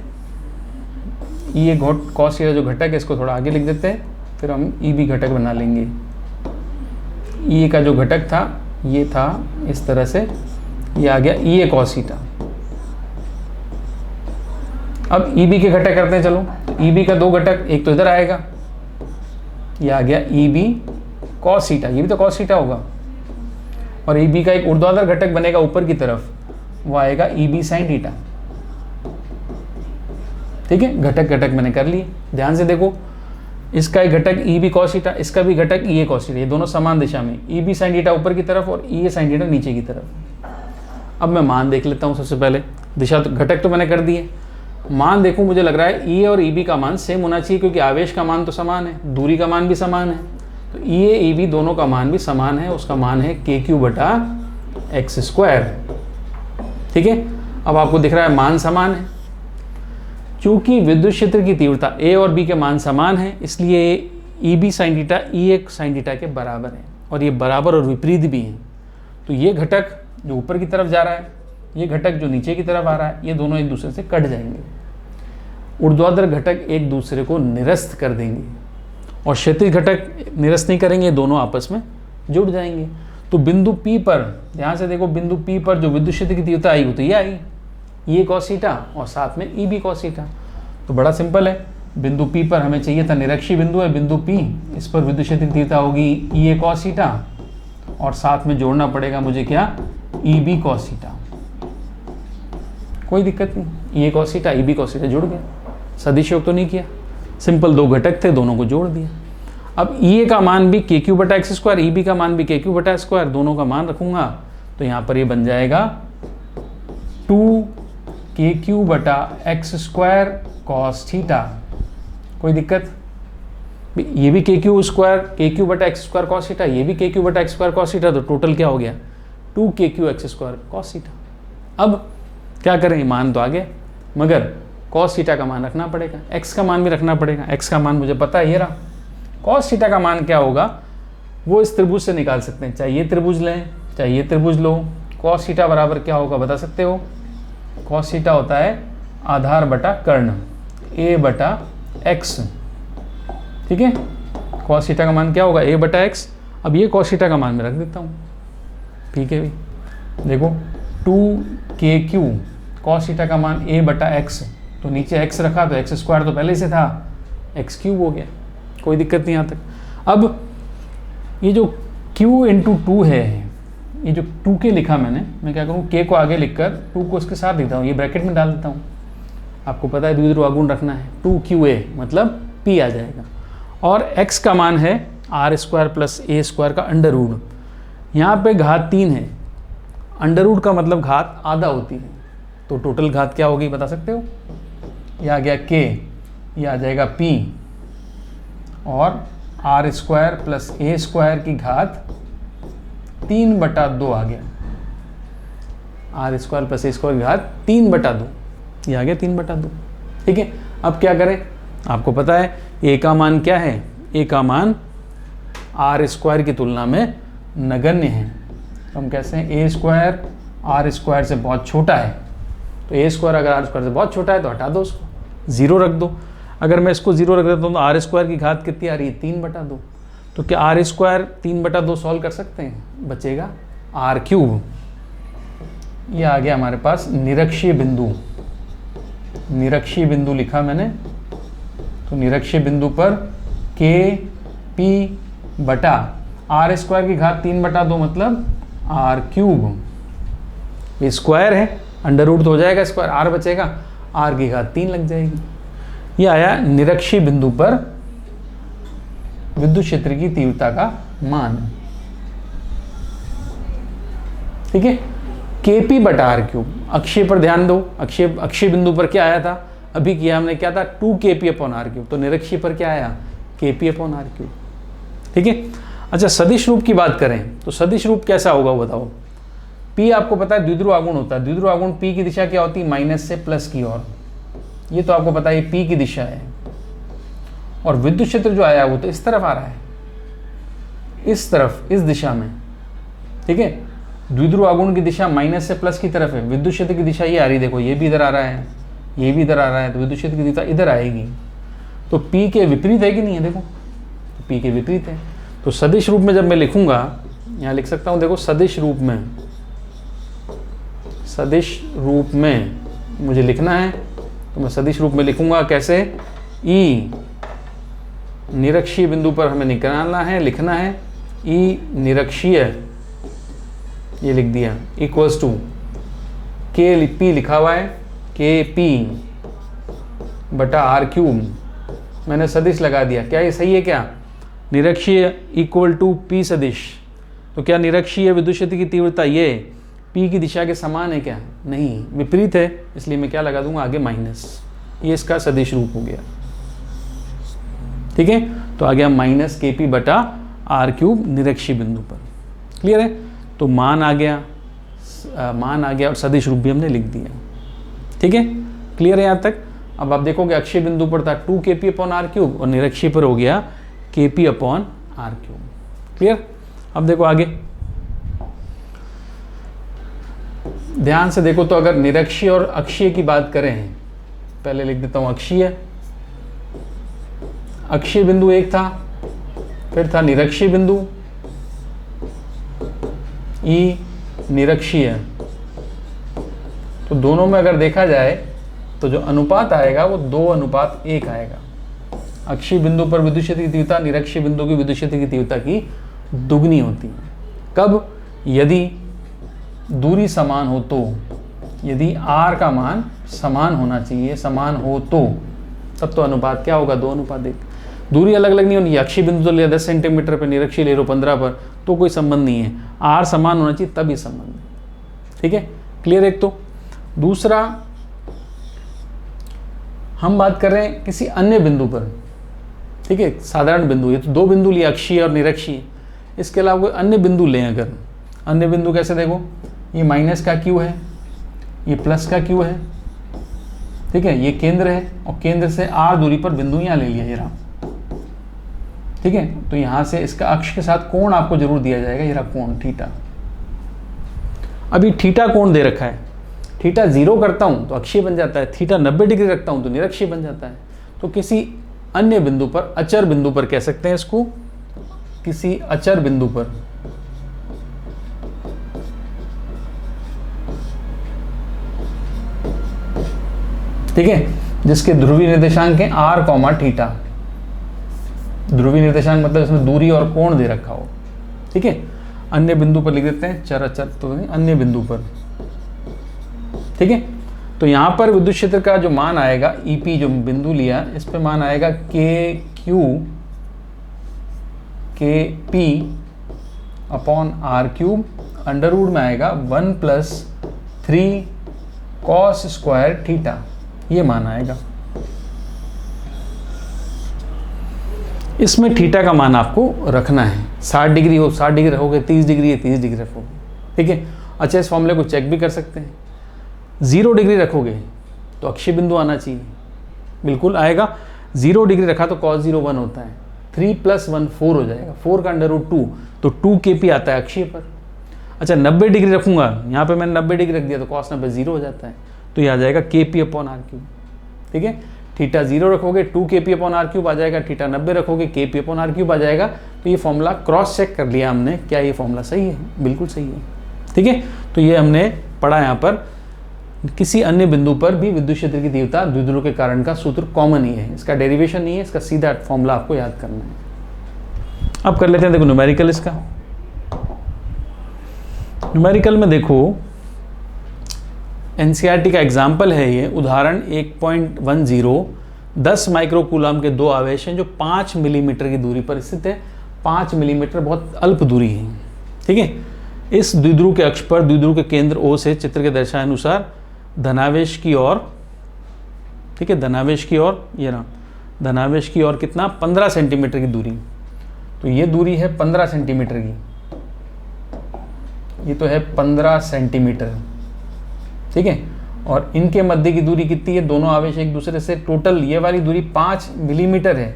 ई ए कॉस थीटा जो घटक है इसको थोड़ा आगे लिख देते हैं, फिर हम ई बी घटक बना लेंगे। ई ए का जो घटक था ये था इस तरह से, ये आ गया ई ए कॉस थीटा। अब ई बी के घटक करते हैं, चलो ई बी का दो घटक, एक तो इधर आएगा, ये आ गया ई बी कॉस थीटा, ये भी तो कॉस थीटा होगा। और ई बी का एक ऊर्ध्वाधर घटक बनेगा ऊपर की तरफ, वो आएगा ई बी साइन थीटा, ठीक है। घटक घटक मैंने कर लिए, ध्यान से देखो, इसका एक घटक ई बी कॉस थीटा, इसका भी घटक ई ए कॉस थीटा, ये दोनों समान दिशा में, ई बी साइन थीटा ऊपर की तरफ और ई ए साइन थीटा नीचे की तरफ। अब मैं मान देख लेता हूँ सबसे पहले, दिशा तो घटक तो मैंने कर दिए, मान देखूँ, मुझे लग रहा है ई ए और ई बी का मान सेम होना चाहिए, क्योंकि आवेश का मान तो समान है, दूरी का मान भी समान है, तो ई ए ई बी दोनों का मान भी समान है, उसका मान है के क्यू बटा एक्स स्क्वायर, ठीक है। अब आपको दिख रहा है मान समान है, चूंकि विद्युत क्षेत्र की तीव्रता ए और बी के मान समान है, इसलिए E B sine theta E ए साइन थीटा के बराबर है, और ये बराबर और विपरीत भी हैं। तो ये घटक जो ऊपर की तरफ जा रहा है, ये घटक जो नीचे की तरफ आ रहा है, ये दोनों एक दूसरे से कट जाएंगे, ऊर्ध्वाधर घटक एक दूसरे को निरस्त कर देंगे, और क्षैतिज घटक निरस्त नहीं करेंगे, दोनों आपस में जुड़ जाएंगे। तो बिंदु P पर, ध्यान से देखो, बिंदु P पर जो विद्युत क्षेत्र की तीव्रता आई वो तो ये आई, ये कॉस थीटा और साथ में ई बी कॉस थीटा। तो बड़ा सिंपल है, बिंदु P पर हमें चाहिए था, निरक्षी बिंदु है बिंदु P, इस पर विद्युत क्षेत्र की तीव्रता होगी ई ए कॉस थीटा, और साथ में जोड़ना पड़ेगा मुझे क्या, ई बी कॉस थीटा। कोई दिक्कत नहीं, E A cos theta E B cos theta जुड़ गया, सदिश योग तो नहीं किया, सिंपल दो घटक थे, दोनों को जोड़ दिया। अब ई ए का मान भी के क्यू बटा एक्स स्क्वायर, ई बी का मान भी के क्यू बटा स्क्वायर, दोनों का मान रखूंगा तो यहाँ पर ये बन जाएगा 2 के क्यू बटा एक्स स्क्वायर कॉस थीटा। कोई दिक्कत, ये भी के क्यू स्क्वायर, के क्यू बटा एक्स स्क्वायर कॉस थीटा, ये भी के क्यू बटा एक्स स्क्वायर कॉस थीटा, तो टोटल क्या हो गया 2 के Q x square cos theta. अब क्या करें, मान तो आ गया, मगर कॉस थीटा का मान रखना पड़ेगा, एक्स का मान भी रखना पड़ेगा। एक्स का मान मुझे पता है, ये रहा। कॉस थीटा का मान क्या होगा वो इस त्रिभुज से निकाल सकते हैं, चाहे ये त्रिभुज लें चाहे ये त्रिभुज लो। कॉस थीटा बराबर क्या होगा बता सकते हो, कॉस थीटा होता है आधार बटा कर्ण, ए बटा एक्स, ठीक है। कॉस थीटा का मान क्या होगा, ए बटा एक्स। अब ये कॉस थीटा का मान मैं रख देता हूँ, ठीक है भाई। देखो 2 के क्यू, कॉस थीटा का मान ए बटा एक्स, तो नीचे एक्स रखा तो एक्स स्क्वायर तो पहले से था, एक्स क्यूब हो गया, कोई दिक्कत नहीं यहाँ तक। अब ये जो q इंटू 2 है, ये जो 2k लिखा मैं क्या करूँ, k को आगे लिखकर 2 को इसके साथ लिखता हूँ, ये ब्रैकेट में डाल देता हूँ। आपको पता है द्विध्रुव आघूर्ण रखना है, 2qa मतलब p आ जाएगा, और x का मान है r square plus a square का अंडर रूट। यहाँ पे घात 3 है, अंडर रूट का मतलब घात आधा होती है, तो टोटल घात क्या होगी बता सकते हो, ये आ गया k, ये आ जाएगा p, और R square plus A square की घात 3/2 आ गया, R square plus A square की घात 3/2, ये आ गया 3/2, ठीक है। अब क्या करें, आपको पता है ए का मान क्या है, ए का मान आर स्क्वायर की तुलना में नगण्य है, तो हम कहते हैं ए स्क्वायर आर स्क्वायर से बहुत छोटा है, तो ए स्क्वायर अगर आर स्क्वायर से बहुत छोटा है तो हटा दो उसको, 0 रख दो। अगर मैं इसको 0 रख देता हूँ तो आर स्क्वायर की घात कितनी आ रही है 3/2, तो क्या आर स्क्वायर 3/2 सॉल्व कर सकते हैं, बचेगा आर क्यूब, ये आ गया हमारे पास निरक्षीय बिंदु। निरक्षीय बिंदु लिखा मैंने, तो निरक्षीय बिंदु पर के पी बटा आर स्क्वायर की घात 3/2 मतलब आर क्यूब। ये स्क्वायर है, अंडर रूट तो हो जाएगा स्क्वायर, आर बचेगा, आर की घात 3 लग जाएगी। ये आया निरक्षीय बिंदु पर विद्युत क्षेत्र की तीव्रता का मान। ठीक है, केपी बटा आर क्यूब। अक्षीय पर ध्यान दो, अक्षीय बिंदु पर क्या आया था, अभी किया हमने, क्या था 2kp अपॉन आर क्यूब, तो निरक्षीय पर क्या आया kp अपॉन आर क्यूब। ठीक है, अच्छा सदिश रूप की बात करें तो सदिश रूप कैसा होगा बताओ। P आपको पता है द्विध्रुव आघूर्ण होता है, द्विध्रुव आघूर्ण P की दिशा क्या होती है, माइनस से प्लस की ओर, ये तो आपको पता है P की दिशा है। और विद्युत क्षेत्र जो आया वो तो इस तरफ आ रहा है, इस तरफ, इस दिशा में। ठीक है, द्विध्रुव आघूर्ण की दिशा माइनस से प्लस की तरफ है, विद्युत क्षेत्र की दिशा ये आ रही, देखो ये भी इधर आ रहा है, ये भी इधर आ रहा है, तो विद्युत क्षेत्र की दिशा इधर आएगी। तो P के विपरीत है कि नहीं है, देखो तो P के विपरीत है। तो सदिश रूप में जब मैं लिखूंगा, यहाँ लिख सकता हूँ, देखो सदिश रूप में, सदिश रूप में मुझे लिखना है तो मैं सदिश रूप में लिखूंगा कैसे, E निरक्षीय बिंदु पर हमें निकालना है, लिखना है E निरक्षीय, ये लिख दिया, इक्वल्स टू के पी लिखा हुआ है, के पी बटा आर क्यूब, मैंने सदिश लगा दिया। क्या ये सही है क्या, निरक्षीय इक्वल टू पी सदिश, तो क्या निरक्षीय विद्युत क्षेत्र की तीव्रता ये पी की दिशा के समान है क्या, नहीं विपरीत है, इसलिए मैं क्या लगा दूंगा आगे माइनस, ये इसका सदिश रूप हो गया। ठीक है, तो आ गया माइनस के पी बटा आर क्यूब निरक्षीय बिंदु पर। क्लियर है, तो मान आ गया, मान आ गया और सदिश रूप भी हमने लिख दिया। ठीक है, क्लियर है यहाँ तक। अब आप देखोगे अक्षीय बिंदु पर था 2kp अपॉन आर क्यूब और निरक्षीय पर हो गया kp upon R cube. Clear, अब देखो आगे ध्यान से देखो, तो अगर निरक्षीय और अक्षीय की बात करें, पहले लिख देता हूं अक्षीय, अक्षीय बिंदु एक था, फिर था निरक्षीय बिंदु E निरक्षीय, तो दोनों में अगर देखा जाए तो जो अनुपात आएगा वो 2:1 आएगा। अक्षीय बिंदु पर विद्युत क्षेत्र की तीव्रता निरक्षीय बिंदु की विद्युत क्षेत्र की तीव्रता की दुगनी होती है। कब, यदि दूरी समान हो तो, यदि r का मान समान होना चाहिए, समान हो तो, तब तो अनुपात क्या होगा 2:1। दूरी अलग अलग नहीं होनी, अक्षीय बिंदु तो लिया 10 सेंटीमीटर पर, निरक्षीय ले लो 15 पर, तो कोई संबंध नहीं है, r समान होना चाहिए तभी संबंध है। ठीक है, क्लियर। एक तो दूसरा हम बात कर रहे हैं किसी अन्य बिंदु पर, ठीक है, साधारण बिंदु, ये तो 2 बिंदु लिए अक्षीय और निरक्षीय, इसके अलावा कोई अन्य बिंदु लें। अगर अन्य बिंदु कैसे, देखो ये माइनस का क्यू है, ये प्लस का क्यू है, ठीक है, ये केंद्र है और केंद्र से r दूरी पर बिंदु यहाँ ले लिया ये रहा। ठीक है, तो यहाँ से इसका अक्ष के साथ कोण आपको जरूर दिया जाएगा, ये रहा कोण थीटा। अभी थीटा कोण दे रखा है, थीटा 0 करता हूँ तो अक्षीय बन जाता है, थीटा 90 डिग्री रखता हूँ तो निरक्षीय बन जाता है। तो किसी अन्य बिंदु पर, अचर बिंदु पर कह सकते हैं इसको, किसी अचर बिंदु पर, ठीक है, जिसके ध्रुवीय निर्देशांक हैं r, थीटा। ध्रुवीय निर्देशांक मतलब इसमें दूरी और कोण दे रखा हो। ठीक है, अन्य बिंदु पर लिख देते हैं, चर अचर तो नहीं, अन्य बिंदु पर। ठीक है, तो यहाँ पर विद्युत क्षेत्र का जो मान आएगा, EP जो बिंदु लिया, इस पे मान आएगा KP upon R cube, under root में आएगा 1 + 3 cos स्क्वायर थीटा, ये मान आएगा। इसमें थीटा का मान आपको रखना है, 60 डिग्री हो 60 डिग्री रखोगे, 30 डिग्री है 30 डिग्री रखोगे। ठीक है, अच्छा इस फॉर्मूले को चेक भी कर सकते हैं, 0 डिग्री रखोगे तो अक्षीय बिंदु आना चाहिए, बिल्कुल आएगा। 0 डिग्री रखा तो cos 0 1 होता है, 3 + 1 4 हो जाएगा, 4 का अंडर रूट 2, तो 2kp आता है अक्षीय पर। अच्छा 90 डिग्री रखूंगा, यहाँ पे मैंने 90 डिग्री रख दिया तो cos 90 0 हो जाता है, तो ये आ जाएगा kp अपॉन आर क्यूब। ठीक है, थीटा 0 रखोगे 2kp अपॉन आर क्यूब आ जाएगा, थीटा 90 रखोगे kp अपॉन आर क्यूब आ जाएगा। तो ये फॉर्मूला क्रॉस चेक कर लिया हमने, क्या ये फॉर्मूला सही है, बिल्कुल सही है। ठीक है, तो ये हमने पढ़ा यहाँ पर, किसी अन्य बिंदु पर भी विद्युत क्षेत्र की तीव्रता द्विध्रुव के कारण का सूत्र कॉमन ही है, इसका डेरिवेशन नहीं है, इसका सीधा फॉर्मूला आपको याद करना है। अब कर लेते हैं देखो न्यूमेरिकल इसका। न्यूमेरिकल में देखो एनसीईआरटी का एग्जाम्पल है ये, उदाहरण 1.10 10 माइक्रोकूलम के दो आवेश हैं जो 5 मिलीमीटर की दूरी पर स्थित है। 5 मिलीमीटर बहुत अल्प दूरी है, ठीक है। इस द्विध्रुव के अक्ष पर द्विध्रुव के केंद्र O से चित्र के दर्शाए अनुसार धनावेश की ओर, ठीक है, धनावेश की ओर, ये ना धनावेश की ओर कितना 15 सेंटीमीटर की दूरी, तो ये दूरी है 15 सेंटीमीटर की, ये तो है 15 सेंटीमीटर, ठीक है। और इनके मध्य की दूरी कितनी है, दोनों आवेश एक दूसरे से, टोटल ये वाली दूरी 5 मिलीमीटर है।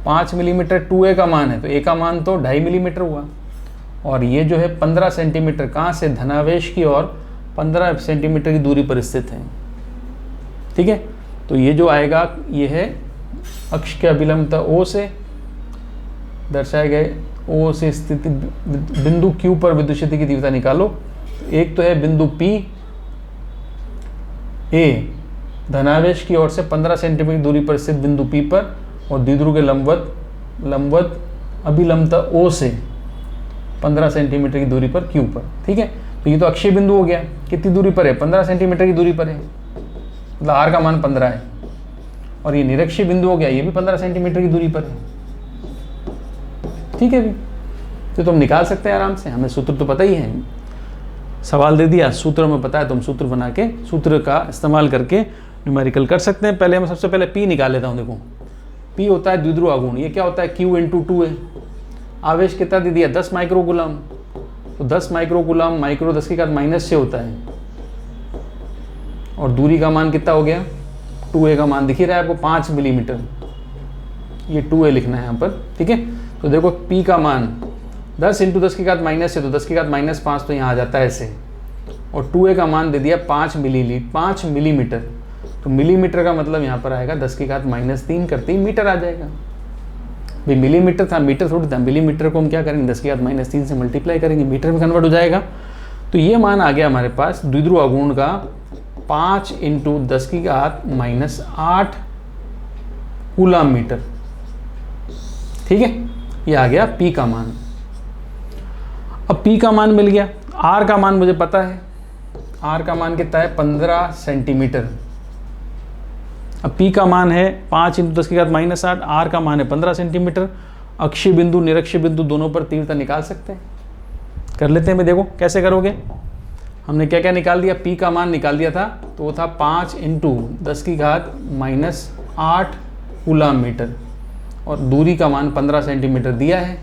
5 मिलीमीटर 2a का मान है, तो a का मान तो 2.5 मिलीमीटर हुआ, और ये जो है 15 सेंटीमीटर कहाँ से, धनावेश की ओर 15 सेंटीमीटर की दूरी पर स्थित है, ठीक है। तो ये जो आएगा ये है अक्ष के अभिलंबता O से दर्शाए गए O से स्थित बिंदु Q पर विद्युत क्षेत्र की तीव्रता निकालो। एक तो है बिंदु P A, धनावेश की ओर से 15 सेंटीमीटर की दूरी पर स्थित बिंदु P पर, और द्विध्रुव के लंबवत अभिलंबता O से 15 सेंटीमीटर की दूरी पर Q पर, ठीक है। तो ये तो अक्षीय बिंदु हो गया, कितनी दूरी पर है, 15 सेंटीमीटर की दूरी पर है, मतलब R का मान 15 है। और ये निरक्षीय बिंदु हो गया, ये भी 15 सेंटीमीटर की दूरी पर है, ठीक है भी। तो तुम निकाल सकते हैं आराम से, हमें सूत्र तो पता ही है, सवाल दे दिया, सूत्र में पता है, तुम सूत्र बना के सूत्र का इस्तेमाल करके न्यूमेरिकल कर सकते हैं। पहले मैं सबसे पहले P निकाल लेता हूँ। देखो P होता है द्विध्रुव आघूर्ण, ये क्या होता है Q × 2 है। आवेश कितना दे दिया 10 माइक्रोकूलम, तो 10 माइक्रोकूलम माइक्रो 10⁻⁻6 होता है, और दूरी का मान कितना हो गया 2a का मान दिख ही रहा है आपको 5 मिलीमीटर, ये 2a लिखना है यहाँ पर, ठीक है। तो देखो P का मान 10 × 10⁻⁻6 है, तो 10⁻5 तो यहाँ आ जाता है ऐसे, और 2a का मान दे दिया 5 मिलीमीटर, तो मिलीमीटर का मतलब यहाँ पर आएगा 10⁻³ करते ही मीटर आ जाएगा। भाई मिलीमीटर था, मीटर थोड़ी था, मिलीमीटर को हम क्या करेंगे 10⁻³ से मल्टीप्लाई करेंगे, मीटर में कन्वर्ट हो जाएगा। तो ये मान आ गया हमारे पास द्विध्रुव आघूर्ण का 5 × 10⁻⁸ कूलम मीटर, ठीक है। ये आ गया P का मान। अब P का मान मिल गया, R का मान मुझे पता है, R का मान कितना है 15 सेंटीमीटर। अब P का मान है 5 × 10⁻⁸, R का मान है 15 सेंटीमीटर। अक्षीय बिंदु निरक्षीय बिंदु दोनों पर तीव्रता निकाल सकते हैं, कर लेते हैं। मैं देखो कैसे करोगे, हमने क्या क्या निकाल दिया, P का मान निकाल दिया था, तो वो था 5 × 10⁻⁸ कूलम मीटर, और दूरी का मान 15 सेंटीमीटर दिया है,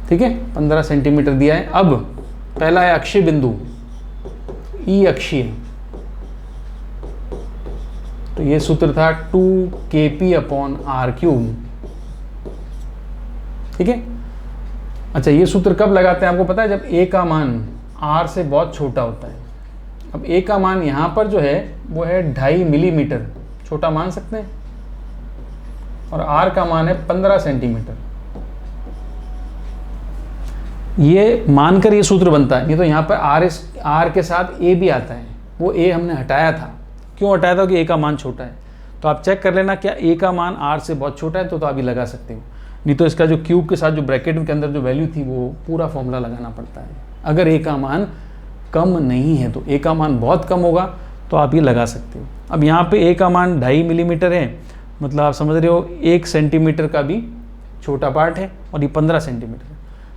ठीक है, 15 सेंटीमीटर दिया है। अब पहला है अक्षीय बिंदु E अक्षीय, तो ये सूत्र था 2kp/r³, ठीक है। अच्छा ये सूत्र कब लगाते हैं आपको पता है, जब a का मान r से बहुत छोटा होता है। अब a का मान यहाँ पर जो है वो है 2.5 मिलीमीटर, छोटा मान सकते हैं, और r का मान है 15 सेंटीमीटर। ये मानकर ये सूत्र बनता है, नहीं तो यहाँ पर r के साथ a भी आता है, वो a हमने हटाया था। क्यों हटाया था, कि a का मान छोटा है। तो आप चेक कर लेना क्या a का मान r से बहुत छोटा है, तो आप ये लगा सकते हो, नहीं तो इसका जो क्यूब के साथ जो ब्रैकेट के अंदर जो वैल्यू थी वो पूरा फॉर्मूला लगाना पड़ता है। अगर a का मान कम नहीं है, तो a का मान बहुत कम होगा, तो आप ये लगा सकते हो। अब यहाँ पे a का मान 2.5 मिलीमीटर है, मतलब आप समझ रहे हो 1 सेंटीमीटर का भी छोटा पार्ट है, और ये 15 सेंटीमीटर है,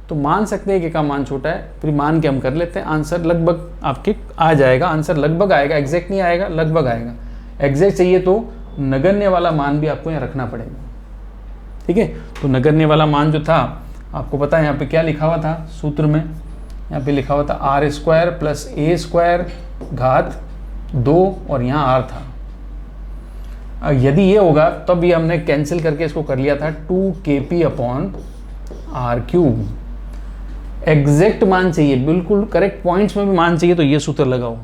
तो मान सकते हैं कि का मान छोटा है। फिर मान के हम कर लेते हैं, आंसर लगभग आपके आ जाएगा, आंसर लगभग आएगा, एग्जैक्ट नहीं आएगा, लगभग आएगा। एग्जैक्ट चाहिए तो नगण्य वाला मान भी आपको यहाँ रखना पड़ेगा, ठीक है। तो नगण्य वाला मान जो था आपको पता है यहाँ पे क्या लिखा हुआ था सूत्र में, यहाँ पे लिखा हुआ था r² + a² 2, और यहाँ r था। यदि ये होगा तब ये हमने कैंसिल करके इसको कर लिया था 2kp/r³। एग्जैक्ट मान चाहिए, बिल्कुल करेक्ट पॉइंट्स में भी मान चाहिए, तो ये सूत्र लगाओ,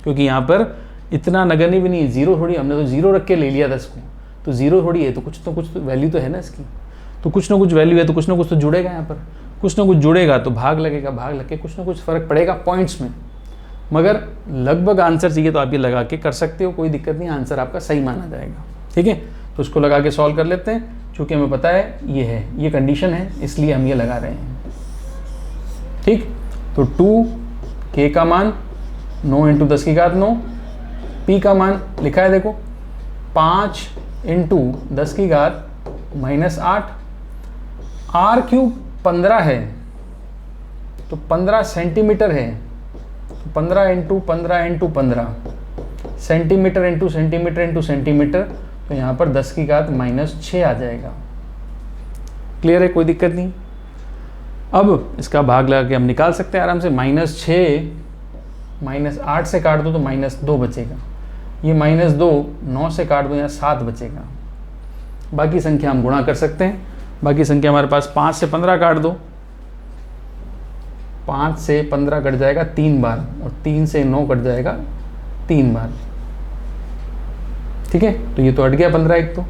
क्योंकि यहाँ पर इतना नगण्य भी नहीं है, जीरो थोड़ी, हमने तो जीरो रख के ले लिया 10 को, तो जीरो थोड़ी है, तो कुछ तो वैल्यू तो है ना इसकी, तो कुछ ना कुछ वैल्यू है, तो कुछ ना कुछ तो जुड़ेगा यहाँ पर। कुछ ना कुछ जुड़ेगा तो भाग लगेगा, भाग लग के कुछ ना कुछ फ़र्क पड़ेगा पॉइंट्स में, मगर लगभग आंसर चाहिए तो आप ये लगा के कर सकते हो, कोई दिक्कत नहीं, आंसर आपका सही माना जाएगा। ठीक है, तो उसको लगा के सॉल्व कर लेते हैं। चूँकि हमें पता है ये है, ये कंडीशन है, इसलिए हम ये लगा रहे हैं। ठीक, तो 2k का मान 9 × 10 की घात 9, p का मान लिखा है देखो 5 × 10 की घात -8, r³ 15 है तो 15 सेंटीमीटर है, तो 15 × 15 × 15 centimetre into centimetre into centimetre, तो यहाँ पर 10 की घात -6 आ जाएगा। क्लियर है, कोई दिक्कत नहीं। अब इसका भाग लगा के हम निकाल सकते हैं आराम से। -6 -8 से काट दो तो -2 बचेगा, ये -2 9 से काट दो यहाँ 7 बचेगा। बाकी संख्या हम गुणा कर सकते हैं, बाकी संख्या हमारे पास 5 से 15 काट दो, 5 से 15 कट जाएगा 3 बार, और 3 से 9 कट जाएगा 3 बार। ठीक है, तो ये तो हट गया 15 एक तो।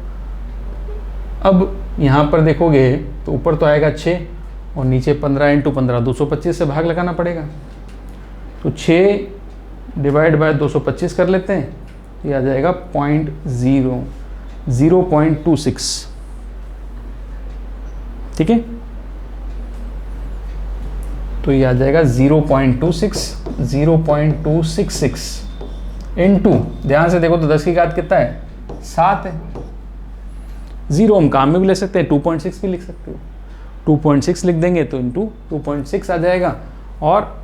अब यहाँ पर देखोगे तो ऊपर तो आएगा 6 और नीचे 15 × 15 225 से भाग लगाना पड़ेगा, तो 6 / 225 कर लेते हैं, ये आ जाएगा 0.26। ठीक है, तो ये आ जाएगा 0.266 इंटू, ध्यान से देखो तो 10 की घात कितना है 7 है। 0 हम काम में भी ले सकते हैं, 2.6 भी लिख सकते हो, 2.6 लिख देंगे तो इंटू 2.6 आ जाएगा, और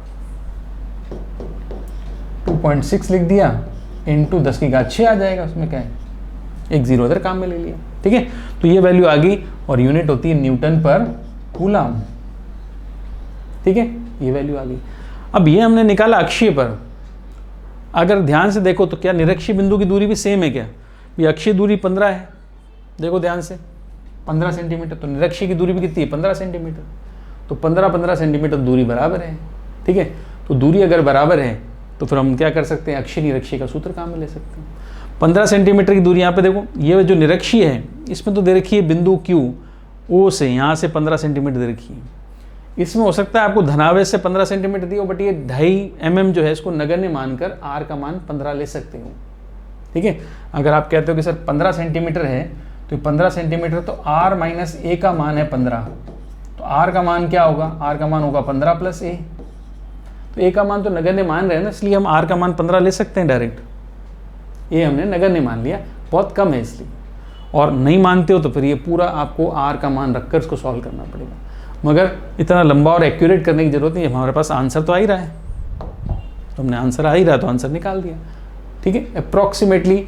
2.6 लिख दिया इंटू 10 की घात 6 आ जाएगा, उसमें क्या है, एक 0 इधर काम में ले लिया। ठीक है, तो ये वैल्यू आ गई, और यूनिट होती है न्यूटन पर कूलम। ठीक है, ये वैल्यू आ गई। अब ये हमने निकाला अक्षीय पर, अगर ध्यान से देखो तो क्या निरक्षीय बिंदु की दूरी भी सेम है क्या? ये अक्षीय दूरी 15 है, देखो ध्यान से 15 सेंटीमीटर, तो निरक्षीय की दूरी भी कितनी है 15 सेंटीमीटर, तो 15 सेंटीमीटर दूरी बराबर है। ठीक है, तो दूरी अगर बराबर है तो फिर हम क्या कर सकते हैं, अक्षीय निरक्षीय का सूत्र काम में ले सकते हैं। 15 सेंटीमीटर की दूरी यहाँ पे देखो, ये जो निरक्षीय है इसमें तो दे रखी है बिंदु Q, O से यहाँ से 15 सेंटीमीटर दे रखी है। इसमें हो सकता है आपको धनावेश से 15 सेंटीमीटर दी हो, बट ये 2.5 mm जो है इसको नगण्य मानकर r का मान 15 ले सकते हो। ठीक है, अगर आप कहते हो कि सर 15 सेंटीमीटर है तो 15 सेंटीमीटर तो r - a का मान है 15, तो r का मान क्या होगा, r का मान होगा 15 + a, तो a का मान तो नगण्य मान रहे हैं ना, इसलिए हम r का मान 15 ले सकते हैं डायरेक्ट। ये हमने नगण्य मान लिया, बहुत कम है इसलिए, और नहीं मानते हो तो फिर ये पूरा आपको r का मान रखकर इसको सॉल्व करना पड़ेगा, मगर इतना लंबा और एक्यूरेट करने की जरूरत नहीं है, हमारे पास आंसर तो आ ही रहा है, तो हमने आंसर आ ही रहा तो आंसर निकाल दिया। ठीक है, अप्रॉक्सीमेटली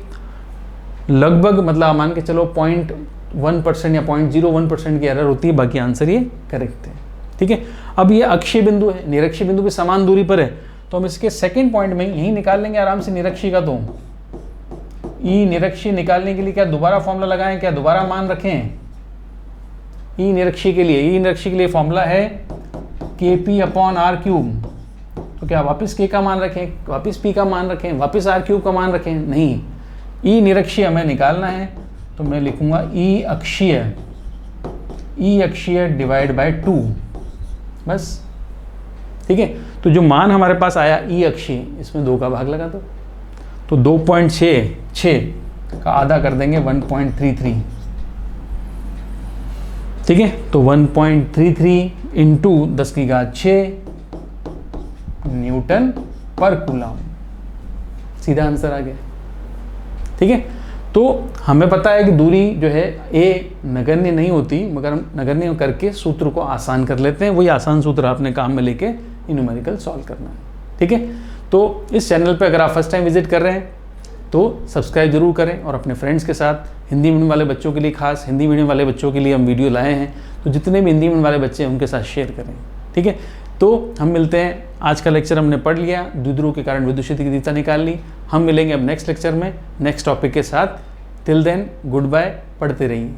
लगभग मतलब मान के चलो 0.1% या 0.01% की एरर होती है, बाकी आंसर ये करेक्ट है। ठीक है, अब ये अक्षीय बिंदु है, निरक्षीय बिंदु भी समान दूरी पर है, तो हम इसके सेकेंड पॉइंट में यही निकाल लेंगे आराम से निरक्षीय का। तो ई निरक्षीय निकालने के लिए क्या दोबारा फॉर्मूला लगाएं, क्या दोबारा मान रखें? ई निरक्षीय के लिए फॉर्मूला है Kp/r³, तो क्या वापस k का मान रखें, वापस p का मान रखें, वापस r³ का मान रखें? नहीं, ई निरक्षीय हमें निकालना है, तो मैं लिखूंगा ई अक्षीय / 2, बस। ठीक है, तो जो मान हमारे पास आया ई अक्षीय, इसमें 2 का भाग लगा दो, तो 2.66 का आधा कर देंगे 1.33। ठीक है, तो 1.33 इंटू 10 की घात 6 न्यूटन पर कूलम, सीधा आंसर आ गया। ठीक है, तो हमें पता है कि दूरी जो है a नगण्य नहीं होती, मगर हम नगण्य करके सूत्र को आसान कर लेते हैं, वही आसान सूत्र आपने काम में लेके न्यूमेरिकल सॉल्व करना है। ठीक है, तो इस चैनल पे अगर आप फर्स्ट टाइम विजिट कर रहे हैं तो सब्सक्राइब जरूर करें, और अपने फ्रेंड्स के साथ, हिंदी मीडियम वाले बच्चों के लिए, खास हिंदी मीडियम वाले बच्चों के लिए हम वीडियो लाए हैं, तो जितने भी हिंदी मीडियम वाले बच्चे हैं उनके साथ शेयर करें। ठीक है, तो हम मिलते हैं, आज का लेक्चर हमने पढ़ लिया, द्विध्रुव के कारण विद्युत क्षेत्र की दिशा निकाल ली। हम मिलेंगे अब नेक्स्ट लेक्चर में नेक्स्ट टॉपिक के साथ। टिल देन गुड बाय, पढ़ते रहिए।